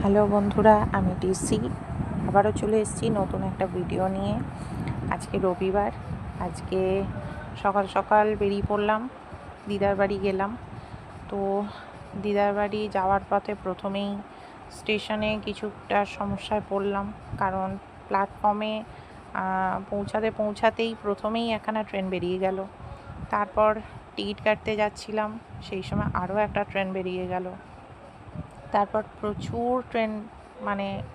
Hello বন্ধুরা, আমি TC আবারও চলে এসেছি নতুন একটা ভিডিও নিয়ে। আজকে রবিবার, আজকে সকাল সকাল বেরিয়ে পড়লাম, দিদার বাড়ি গেলাম। তো দিদার বাড়ি যাওয়ার পথে প্রথমেই স্টেশনে কিছুটা সমস্যায় পড়লাম, কারণ প্ল্যাটফর্মে পৌঁছাতেই প্রথমেই একখানা ট্রেন বেরিয়ে গেল। তারপর টিকিট কাটতে যাচ্ছিলাম, সেই সময় আরও একটা ট্রেন বেরিয়ে গেল। তারপর প্রচুর ট্রেন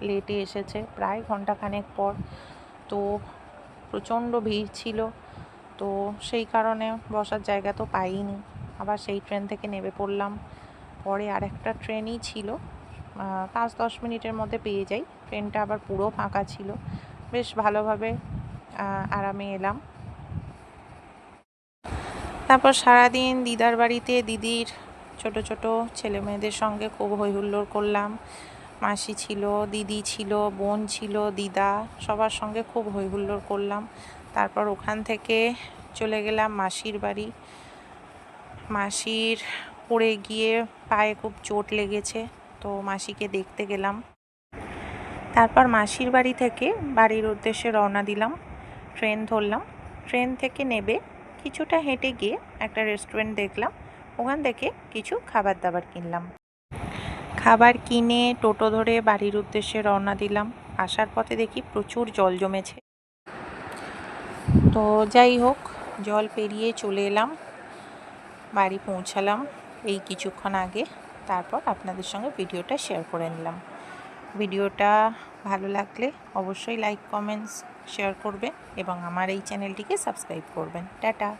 লেটে এসেছে, প্রায় ঘন্টাখানেক পর। তো প্রচণ্ড ভিড় ছিল, তো সেই কারণে বসার জায়গা তো পাইনি। আবার সেই ট্রেন থেকে নেমে পড়লাম। পরে আরেকটা ট্রেনই ছিল, 5-10 মিনিটের মধ্যে পেয়ে যাই। ট্রেনটা আবার পুরো ফাঁকা ছিল, বেশ ভালোভাবে আরামে এলাম। তারপর সারাদিন দিদার বাড়িতে দিদির ছোট ছোট ছেলে মেয়েদের সঙ্গে খুব হই হুল্লোড় করলাম। মাসি ছিল, দিদি ছিল, বোন ছিল, দিদা, সবার সঙ্গে খুব হই হুল্লোড় করলাম। তারপর ওখান থেকে চলে গেলাম মাসির বাড়ি। মাসির পড়ে গিয়ে পায়ে খুব চোট লেগেছে, তো মাসিকে দেখতে গেলাম। তারপর মাসির বাড়ি থেকে বাড়ির উদ্দেশ্যে রওনা দিলাম। ট্রেন ধরলাম। ট্রেন থেকে নেবে কিছুটা হেঁটে গিয়ে একটা রেস্টুরেন্ট দেখলাম, ওখান থেকে কিছু খাবার দাবার কিনলাম। খাবার কিনে টোটো ধরে বাড়ির উদ্দেশ্যে রওনা দিলাম। আসার পথে দেখি প্রচুর জল জমেছে, তো যাই হোক, জল পেরিয়ে চলে এলাম, বাড়ি পৌঁছালাম এই কিছুক্ষণ আগে। তারপর আপনাদের সঙ্গে ভিডিওটা শেয়ার করে নিলাম। ভিডিওটা ভালো লাগলে অবশ্যই লাইক, কমেন্টস, শেয়ার করবেন এবং আমার এই চ্যানেলটিকে সাবস্ক্রাইব করবেন। টাটা।